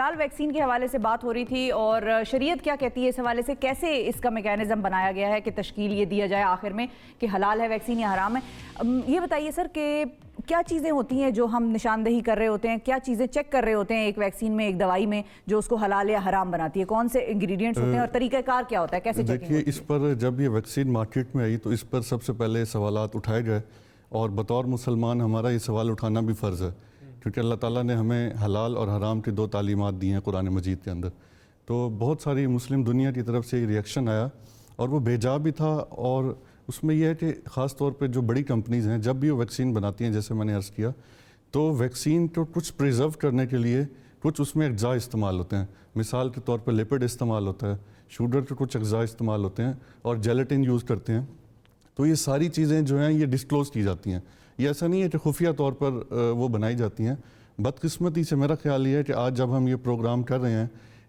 حلال ویکسین کے حوالے سے بات ہو رہی تھی اور شریعت کیا کہتی ہے اس حوالے سے، کیسے اس کا میکینزم بنایا گیا ہے کہ تشکیل یہ دیا جائے آخر میں کہ حلال ہے ویکسین یا حرام ہے؟ یہ بتائیے سر کہ کیا چیزیں ہوتی ہیں جو ہم نشاندہی کر رہے ہوتے ہیں، کیا چیزیں چیک کر رہے ہوتے ہیں ایک ویکسین میں، ایک دوائی میں، جو اس کو حلال یا حرام بناتی ہے؟ کون سے انگریڈینٹس ہوتے ہیں اور طریقہ کار کیا ہوتا ہے، کیسے چیکنگ ہوتی ہے؟ دیکھیے، اس پر جب یہ ویکسین مارکیٹ میں آئی تو اس پر سب سے پہلے سوالات اٹھائے گئے، اور بطور مسلمان ہمارا یہ سوال اٹھانا بھی فرض ہے، کیونکہ اللہ تعالیٰ نے ہمیں حلال اور حرام کی 2 تعلیمات دی ہیں قرآن مجید کے اندر۔ تو بہت ساری مسلم دنیا کی طرف سے ری ایکشن آیا اور وہ بے جا بھی تھا، اور اس میں یہ ہے کہ خاص طور پہ جو بڑی کمپنیز ہیں جب بھی وہ ویکسین بناتی ہیں، جیسے میں نے عرض کیا، تو ویکسین کو کچھ پریزرو کرنے کے لیے کچھ اس میں اجزاء استعمال ہوتے ہیں۔ مثال کے طور پر لپڈ استعمال ہوتا ہے، شوگر کے کچھ اجزاء استعمال ہوتے ہیں، اور جیلیٹن یوز کرتے ہیں۔ تو یہ ساری چیزیں جو ہیں یہ ڈسکلوز کی جاتی ہیں، یہ ایسا نہیں ہے کہ خفیہ طور پر وہ بنائی جاتی ہیں۔ بدقسمتی سے میرا خیال یہ ہے کہ آج جب ہم یہ پروگرام کر رہے ہیں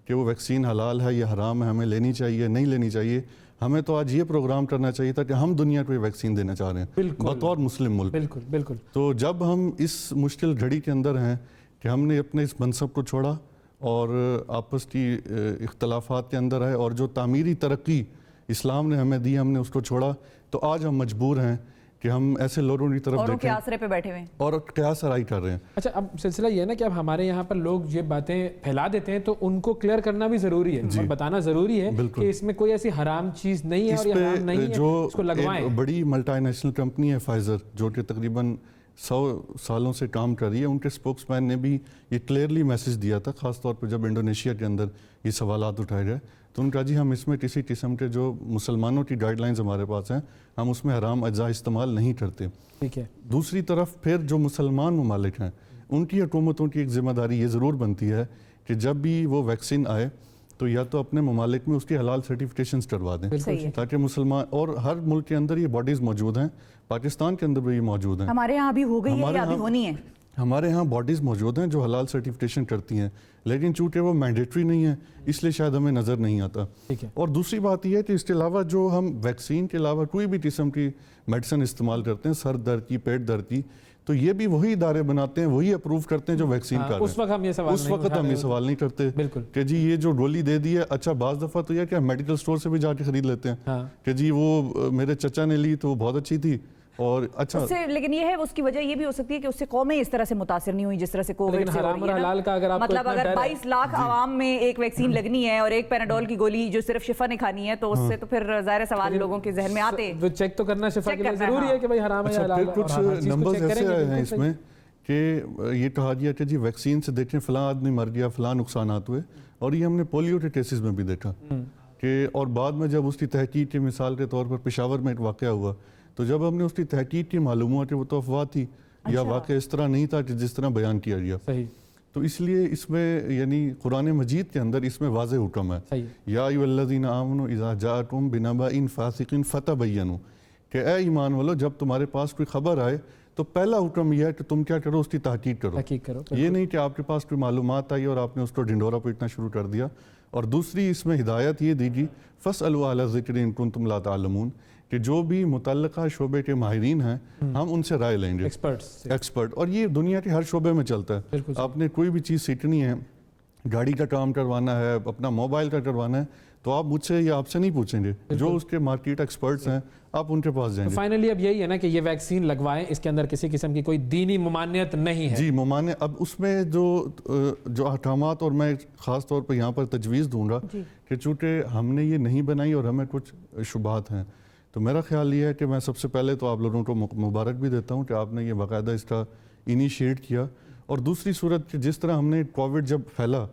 کہ وہ ویکسین حلال ہے یا حرام ہے، ہمیں لینی چاہیے نہیں لینی چاہیے، ہمیں تو آج یہ پروگرام کرنا چاہیے تھا کہ ہم دنیا کو یہ ویکسین دینا چاہ رہے ہیں بطور مسلم ملک۔ بالکل۔ تو جب ہم اس مشکل گھڑی کے اندر ہیں کہ ہم نے اپنے اس منصب کو چھوڑا اور آپس کی اختلافات کے اندر آئے، اور جو تعمیری ترقی اسلام نے ہمیں دی ہم نے اس کو چھوڑا، تو آج ہم مجبور ہیں کہ ہم ایسے لوگوں کی طرف دیکھیں کے آسرے پہ بیٹھے ہوئے ہیں اور قیاس آرائی کر رہے ہیں۔ اچھا، اب سلسلہ یہ ہے نا کہ اب ہمارے یہاں پر لوگ یہ باتیں پھیلا دیتے ہیں تو ان کو کلیئر کرنا بھی ضروری ہے اور بتانا ضروری ہے کہ اس میں کوئی ایسی حرام چیز نہیں ہے اور یہ حرام نہیں ہے، اس کو لگوائیں۔ بڑی ملٹی نیشنل کمپنی ہے فائزر، جو کہ تقریباً 100 سالوں سے کام کر رہی ہے، ان کے اسپوکس مین نے بھی یہ کلیئرلی میسج دیا تھا، خاص طور پہ جب انڈونیشیا کے اندر یہ سوالات اٹھائے گئے تو ان کا جی ہم اس میں کسی قسم کے جو مسلمانوں کی گائیڈ لائنز ہمارے پاس ہیں، ہم اس میں حرام اجزاء استعمال نہیں کرتے۔ ٹھیک ہے۔ دوسری طرف پھر جو مسلمان ممالک ہیں ان کی حکومتوں کی ایک ذمہ داری یہ ضرور بنتی ہے کہ جب بھی وہ ویکسین آئے تو یا تو اپنے ممالک میں اس کی حلال سرٹیفکیشنز کروا دیں، تاکہ مسلمان، اور ہر ملک کے اندر یہ باڈیز موجود ہیں، پاکستان کے اندر بھی یہ موجود ہیں، ہمارے ہاں بھی ہو گئی ہے یا ابھی ہونی ہے؟ ہمارے ہاں باڈیز موجود ہیں جو حلال سرٹیفکیشن کرتی ہیں، لیکن چونکہ وہ مینڈیٹری نہیں ہے اس لیے شاید ہمیں نظر نہیں آتا۔ اور دوسری بات یہ ہے کہ اس کے علاوہ جو ہم ویکسین کے علاوہ کوئی بھی قسم کی میڈیسن استعمال کرتے ہیں، سر درد کی، پیٹ درد کی، تو یہ بھی وہی ادارے بناتے ہیں، وہی اپروو کرتے ہیں جو ویکسین کر رہے ہیں۔ اس وقت ہم یہ سوال نہیں کرتے کہ جی یہ جو گولی دے دی ہے، اچھا بعض دفعہ تو یہ کہ ہم میڈیکل سٹور سے بھی جا کے خرید لیتے ہیں کہ جی وہ میرے چچا نے لی تو وہ بہت اچھی تھی، اور اچھا اس سے، لیکن یہ ہے اس کی وجہ یہ بھی ہو سکتی ہے کہ اس سے قومیں اس طرح سے متاثر نہیں ہوئی جس طرح سے کووڈ سے ہو رہی ہے۔ مطلب اگر 22 لاکھ عوام میں ایک ویکسین لگنی ہے اور ایک پیناڈول کی گولی جو صرف شفا نے کھانی ہے، تو اس سے تو پھر ظاہر سوال لوگوں کے ذہن میں آتے ہیں۔ وہ چیک تو کرنا شفا کے لیے ضروری ہے کہ بھائی حرام ہے یا حلال ہے۔ کچھ نمبرز ایسے آئے ہیں اس میں کہ یہ کہا گیا کہ جی ویکسین سے دیکھیں فلاں آدمی مر گیا، فلاں نقصانات ہوئے، اور یہ ہم نے پولیو کے کیسز میں بھی دیکھا کہ، اور بعد میں جب اس کی تحقیق کی، مثال کے طور پر پشاور میں ایک واقعہ ہوا، تو جب ہم نے اس کی تحقیق کی معلوم ہوا کہ وہ تو افواہ تھی یا واقعہ اس طرح نہیں تھا کہ جس طرح بیان کیا گیا۔ تو اس لیے اس میں یعنی قرآن مجید کے اندر اس میں واضح حکم ہے، یا ایھا الذین آمنوا اذا جاءکم بنبأ فاسق فتبینوا، کہ اے ایمان والو جب تمہارے پاس کوئی خبر آئے تو پہلا حکم یہ ہے کہ تم کیا کرو، اس کی تحقیق کرو۔ یہ نہیں کہ آپ کے پاس کوئی معلومات آئی اور آپ نے اس کو ڈھنڈورا پیٹنا شروع کر دیا۔ اور دوسری اس میں ہدایت یہ دیجی فاسألوا اہل الذکر ان کنتم لا تعلمون، کہ جو بھی متعلقہ شعبے کے ماہرین ہیں ہم ان سے رائے لیں گے، ایکسپرٹ، اور یہ دنیا کے ہر شعبے میں چلتا ہے۔ آپ نے کوئی بھی چیز سیکھنی ہے، گاڑی کا کام کروانا ہے، اپنا موبائل کا کروانا ہے، تو آپ مجھ سے یا آپ سے نہیں پوچھیں گے، جو اس کے مارکیٹ ایکسپرٹس ہیں آپ ان کے پاس جائیں گے۔ فائنلی اب یہی ہے نا کہ یہ ویکسین لگوائیں، اس کے اندر کسی قسم کی کوئی دینی ممانعت نہیں ہے۔ جی ممانعت، اب اس میں جو احکامات، اور میں خاص طور پہ یہاں پر تجویز دوں گا کہ چونکہ ہم نے یہ نہیں بنائی اور ہمیں کچھ شبہات ہیں، تو میرا خیال یہ ہے کہ میں سب سے پہلے تو آپ لوگوں کو مبارک بھی دیتا ہوں کہ آپ نے یہ باقاعدہ اس کا انیشیٹ کیا، اور دوسری صورت کہ جس طرح ہم نے کووڈ جب پھیلا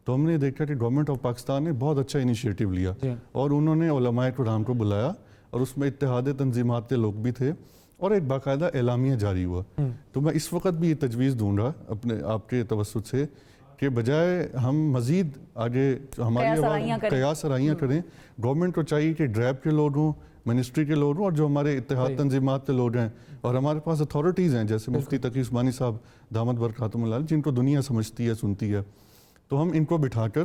تو ہم نے دیکھا کہ گورنمنٹ آف پاکستان نے بہت اچھا انیشیٹو لیا، اور انہوں نے علماء کرام کو بلایا، اور اس میں اتحاد تنظیمات کے لوگ بھی تھے، اور ایک باقاعدہ اعلامیہ جاری ہوا۔ تو میں اس وقت بھی یہ تجویز دوں گا اپنے آپ کے توسط سے کہ بجائے ہم مزید آگے ہماری قیاس آرائیاں کریں، گورنمنٹ کو چاہیے کہ ڈریب کے لوگ ہوں، منسٹری کے لوگ ہوں، اور جو ہمارے اتحاد تنظیمات کے لوگ ہیں، اور ہمارے پاس اتھارٹیز ہیں جیسے مفتی تقی عثمانی صاحب دامت برکاتہم اللہ، جن کو دنیا سمجھتی ہے، سنتی ہے، تو ہم ان کو بٹھا کر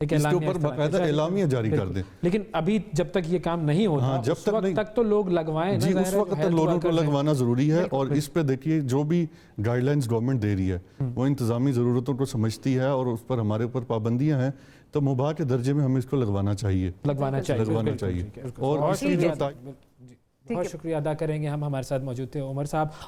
اس کے اوپر باقاعدہ اعلامیہ جاری کر دیں. لیکن ابھی جب تک یہ کام نہیں ہوتا اس وقت تک تو لوگ لگوائیں. جی اس وقت تک لوگوں کو لگوانا ضروری ہے. اور اس پہ دیکھیے جو بھی گائیڈ لائنز گورنمنٹ دے رہی ہے وہ انتظامی ضرورتوں کو سمجھتی ہے اور اس پر ہمارے اوپر پابندیاں ہیں, تو مباح کے درجے میں ہمیں اس کو لگوانا چاہیے. اور بہت شکریہ ادا کریں گے ہم. ہمارے ساتھ موجود تھے عمر صاحب.